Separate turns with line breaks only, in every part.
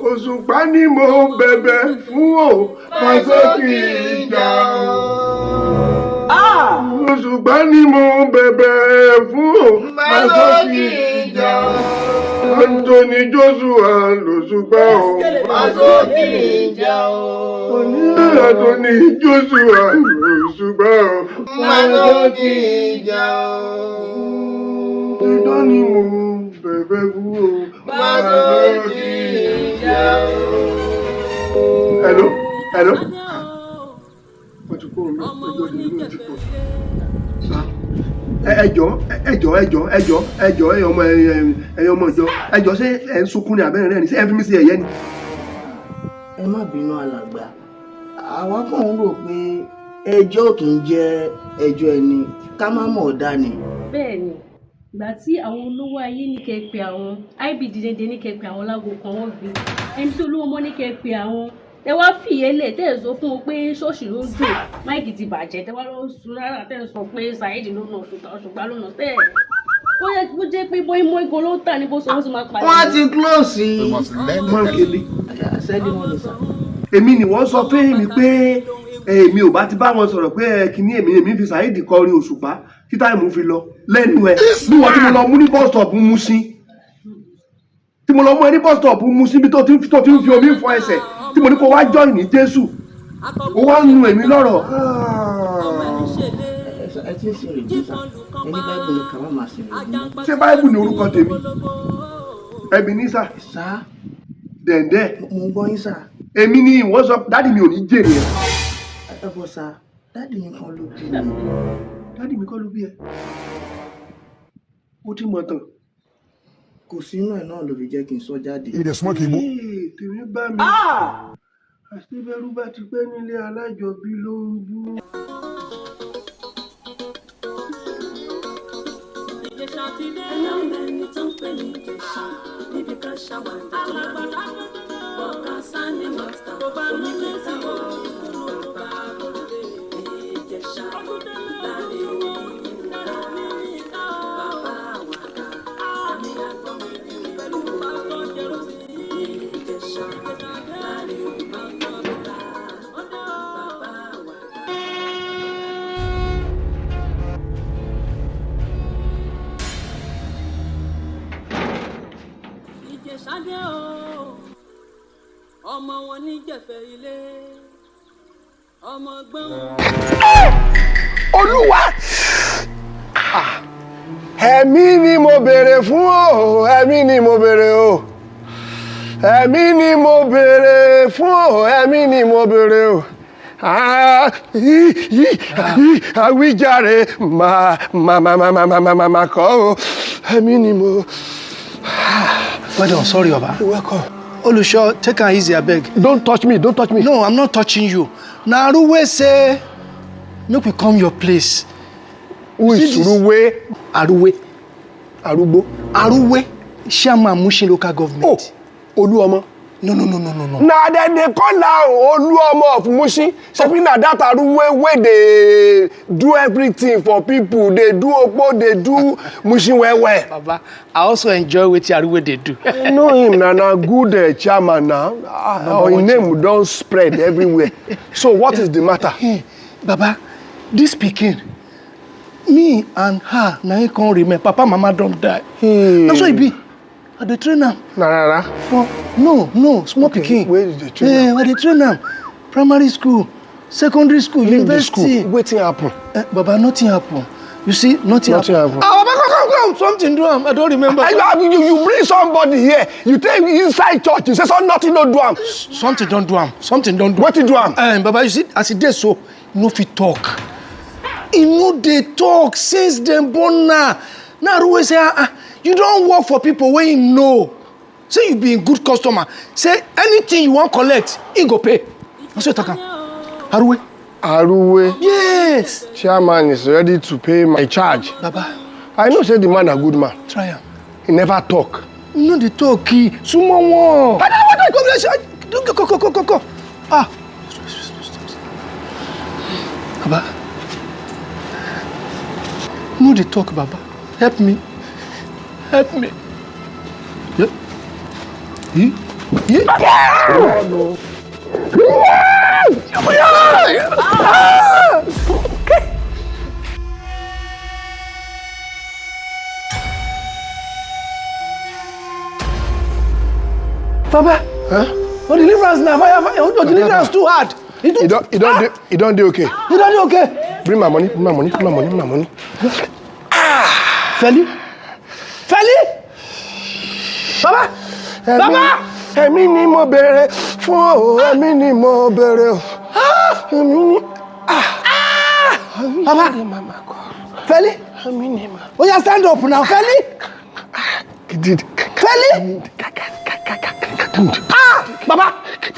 Òṣùpá ni mo bẹ̀bẹ̀ fún o, Fásókì ìjà o. Òṣùpá ni mo bẹ̀bẹ̀ fún o, Fásókì ìjà o. Anthony Joshua lòṣùpá o,
Fásókì ìjà o.
Anthony Joshua lòṣùpá o,
Fásókì ìjà o.
Òṣùpá ni mo bẹ̀bẹ̀ fún o,
Fásókì ìjà o.
Hello. Wọ́n ti kó omi ẹjọ́ ìlú ti pọ̀. Ẹjọ́ ẹ̀yin ọmọ ìjọ ẹjọ́ ṣé ẹ̀ ń sunkún ní abẹ́rẹ́ rẹ̀ ni ṣé ẹ fi mí sí ẹ̀yẹ ni.
Ẹ má bínú alàgbà, àwa kàn ń rò pé ẹjọ́ kì í jẹ́ ẹjọ́ ẹni ká má mọ̀ ọ́ dání.
Bẹ́ẹ̀ni, ìgbà tí àwọn olówó ayé ní kẹ́ pe àwọn IBD dédé ní kẹ́ pe àwọn lágbo kan wọ́n gbé ẹni tí olówó mọ́ ní kẹ́ pe àwọn tẹ wá fìyélẹ̀ tẹ́ ẹ̀ sọ fún un pé ṣọ́ọ̀ṣì ló jò máìkì ti bàjẹ́ tẹ wá lọ sùn rárá tẹ́ ẹ̀ sọ pé Saheed ló nà ṣùgbọ́n ló nà tẹ́ ẹ̀ ó yẹ kó jẹ́ pé bóyá mọ́ igun ló tà ní bó sọ wọ́n sì máa pàdé.
Wọ́n ti close
mọ́kèlé.
sẹ́dímọ́nì.
Èmi ni wọ́n sọ fún mi pé èmi ò bá ti bá wọn sọ̀rọ̀ pé kíní èmi fi Saheed kọrin Òṣùpá kí táìmù fi lọ lẹ́nu ẹ̀ bí wọ́n ti mo lọ mú ní bus stop Mushin tí mo lọ mú ẹ ní bus stop Mushin bí tó ti ń fi omi fọ ẹsẹ̀ tí mo ní kó wá join ní Jésù ó wá ń nu èmi lọ́rọ̀.
Ẹ ti ń ṣe rèjísà ẹni báìbù ni kàwá máa ṣe rèjísà.
Ṣé báìbù ni orúkọ tèmi? Ebenezer.
Sá.
Dẹ̀ndẹ̀.
Mo ń gbọ́ yín sá.
Èmi ni ìwọ sọ dáàdì mi ò ní jèrè ẹ.
Ẹ bọ̀ sá, dáàdì mi kan ló bí mi.
Dáàdì mi kọ́ ló bí ẹ. Ó ti mọ̀ tán.
Kò sínú ẹ̀ náà ló fi jẹ́ kí n sọ jáde.
Ilẹ̀ súnmọ́ kì í mú.
Tèmi bá mi. Àṣebẹ̀rù bá ti pẹ́ nílé alájọbí ló ń bú.
Ijesha ti dé. Ẹlẹ́mẹ̀ni tó ń pè ní Ijesha níbi kan ṣàwádà tó máa ń bọ̀ ká sáni mọ́tà onílé tí ó dúró bá bọ̀dé. Ijesha láàrin omi ìlà bàbá àwàdà àmì àgbọ̀n mi pẹ̀lú pásítọ̀ Jẹ́rọ́sì. Ijesha láàrin omi ìlà bàbá àwàdà. Ìjẹ̀ṣadé o ọmọ wọn ní jẹ̀fẹ̀ ilé ọmọ gbọ́n.
Olúwa ẹ̀mí ni mo béèrè fún o ẹ̀mí ni mo béèrè o ẹ̀mí ni mo béèrè fún o ẹ̀mí ni mo béèrè o àwíjàre màmá kọ́ o ẹ̀mí ni mo.
Well done, sorry, Oba.
You're welcome.
Olusho, take her easy, I beg.
Don't touch me, don't touch me.
No, I'm not touching you. Now, Aruwe say, make we come your place.
Who is Aruwe?
Aruwe.
Arubo?
Aruwe, Chairman Mushin local government.
Oh, Oluomo.
No.
Now then they call now Oluomo of Mushin. Shebi na that Aruwe where they do everything for people. They do Okpo, they do Mushin well.
Baba, I also enjoy what Aruwe they do.
I know him na good chairman now. His name don't spread everywhere. So what is the matter?
Hey, Baba, this Pikin, me and her, now you can't remember. Papa, Mama don't die. That's why it be. At the trainer.
Nah.
No, small Pikin.
Where is the trainer?
At the trainer. Primary school, secondary school, university.
Wetin happen?
Baba, nothing happen. You see, nothing happen. Come, something do am. I don't remember.
You bring somebody here. You take inside church. You say nothing don't do am.
Something don't do am.
Wetin do am?
Baba, you see, as it dey so, no fit talk. He no dey talk since dem born now. Now Aruwe say, you don't work for people wey you know. Say you be a good customer. Say anything you want collect, he go pay. That's what talk am.
Aruwe?
Yes.
Chairman is ready to pay my charge.
Baba.
I know say the man a good man.
Try am.
He never talk.
You know the talk. Sumo won. Go. Ah. Baba. You know the talk, Baba. Help me. Yep. Papa, what deliverance now? Your deliverance too hard.
You don't do okay.
You don't do okay.
Bring my money.
Feli? Papa! Papa!
Èmi ni mo bẹ̀rẹ̀ fún o, èmi ni mo bẹ̀rẹ̀ o.
Papa! Feli? Oh, yeah, stand up now, Feli! Feli?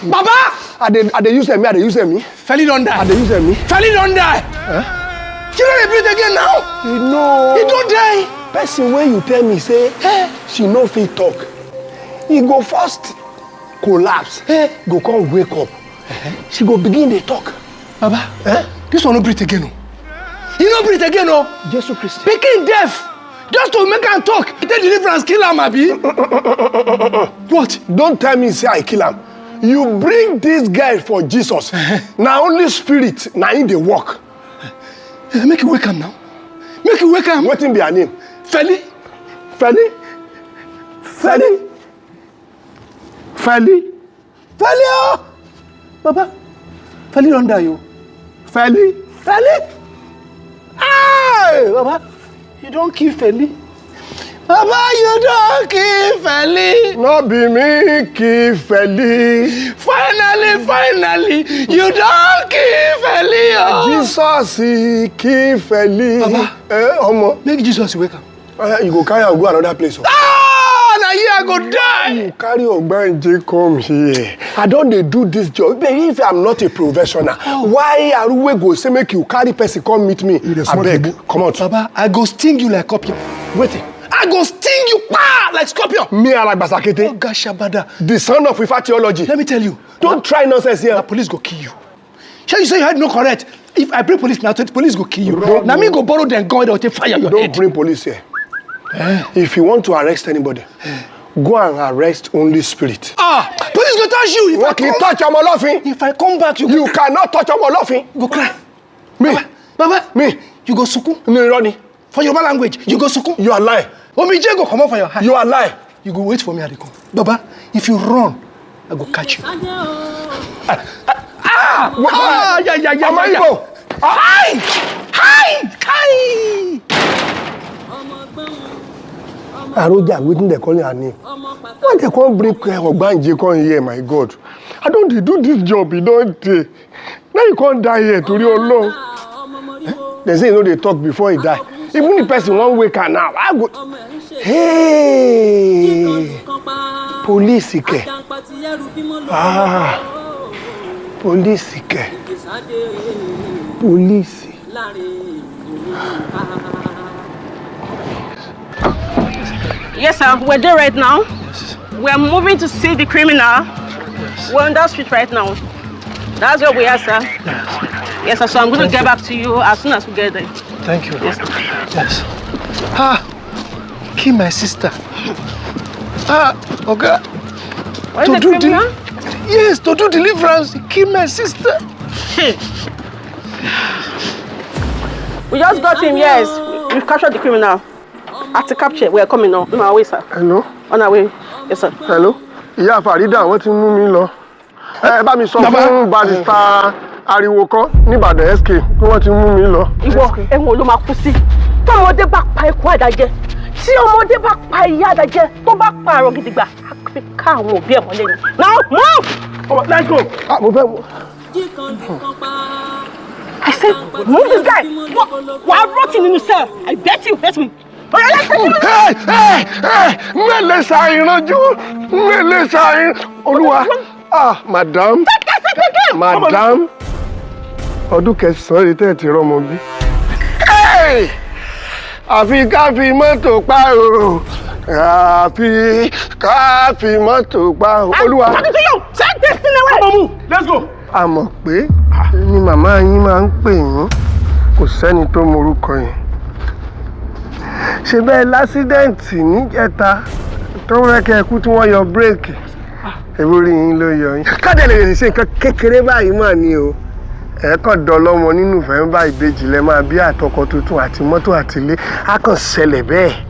Baba!
I dey use me.
Feli don't die. Feli don't die. You don't repeat again now.
You know.
He don't die.
Person when you tell me say she no fit talk, he go first collapse, go come wake up. She go begin dey talk.
Baba, this one no breathe again. He no breathe again.
Jesus Christ.
Speaking deaf. Just to make him talk. He take deliverance, kill him, abi. What?
Don't tell me say I kill him. You bring this guy for Jesus. Now only spirit, now in the work.
Make you wake him now. Make you wake him.
Wetin be her name?
Feli. Oh! Baba, Feli don't die, yo.
Feli.
Hey, Baba, you don't kill Feli. Baba, you don't kill Feli.
No be me kill Feli.
Finally, you don't kill Feli. Oh.
Jesus he kill Feli.
Baba,
Omo.
make Jesus wake up.
You go carry am go another place.
Now here I go die.
You carry Ogbanje come here. I don't dey do this job. But if I'm not a professional, why Aruwe go say make you carry person come meet me? I beg, come out.
Baba, I go sting you like scorpion.
Wait.
I go sting you like scorpion.
Me Alagba Sakete.
Oh gosh, Abada.
The son of Ifa theology.
Let me tell you.
Don't try nonsense here.
The police go kill you. Shall you say you had no correct? If I bring police now, the police go kill you. Now me go borrow them gun, they will take fire your
Don't
head.
bring police here. If you want to arrest anybody, go and arrest only spirit.
Police go touch you.
If I come back, you cannot touch Omolofin.
go cry.
Me.
Baba,
Me.
you go suku.
Me running.
For your language, you go suku.
You are lying.
Omije go come out for your hand.
You are lying.
You go wait for me at the come. Baba, if you run, I go catch you. Hi!
Aroja, wetin dey call her name? Why they come bring Ogbanje come here, my God? I don't dey do this job, you don't dey. Now you can't die here, tori Olohun. They say you know they talk before he die. Even the person won't wake her now. I go. Hey, police ke. Police ke. Police.
Yes, sir. We're there right now. We're moving to see the criminal. We're on that street right now. That's where we are, sir. Yes, sir. So I'm going to get back to you as soon as we get there.
Thank you.
Yes, sir.
Yes. Kill my sister. Okay.
What is the criminal?
Yes, to do deliverance. Kill my sister.
We just got him, yes. We've captured the criminal. After capture, we are coming now. On our way, sir.
Hello.
On our way. Yes, sir.
Hello. Ìyá Farida, wọ́n ti mú mi lọ. Bá mi sọ fún barrister ariwo kan ní Ìbàdàn SK pé wọ́n ti mú mi lọ.
Ìwọ ẹ̀wọ̀n ló máa kú sí. Tí ọmọdé bá pa ikú àdájẹ́, tí ọmọdé bá pa ìyá àdájẹ́, tó bá pa àrùn gidigba, á fi ká àwọn òbí ẹ̀ mọ́lẹ̀ ni. Now move!
Let's go. Mo fẹ́.
I said, move this guy. Wàá rọ́ọ̀tì nínú cell. I bet you hate me.
Mele ṣàìrànjú, mele ṣàìràn. Olúwa, madam, madam, ọdún kẹsàn-án rí tẹ́ẹ̀ tí rọ́mọ bí. Àfi ká fi mọ́tò pa o, àfi ká fi mọ́tò pa o. Olúwa.
Take this thing away.
Come on, move. Let's go. A mọ̀ pé ni màmá yín máa ń pè yín, kò sẹ́ni tó morúkọ yín. Ṣé bẹ́ẹ̀ lásídẹ̀ǹtì níjẹta tó rẹ́kẹ̀ ẹkú tí wọ́n yọ bírèkì
ewúrí yín ló yọ yín káde lè ṣe nǹkan kékeré báyìí mà ní o ẹ kàn dọlọ́mọ nínú November ìbejì lẹ máa bí àtọkọ tuntun àti mọ́tò àtìlé á kàn ṣẹlẹ̀ bẹ́ẹ̀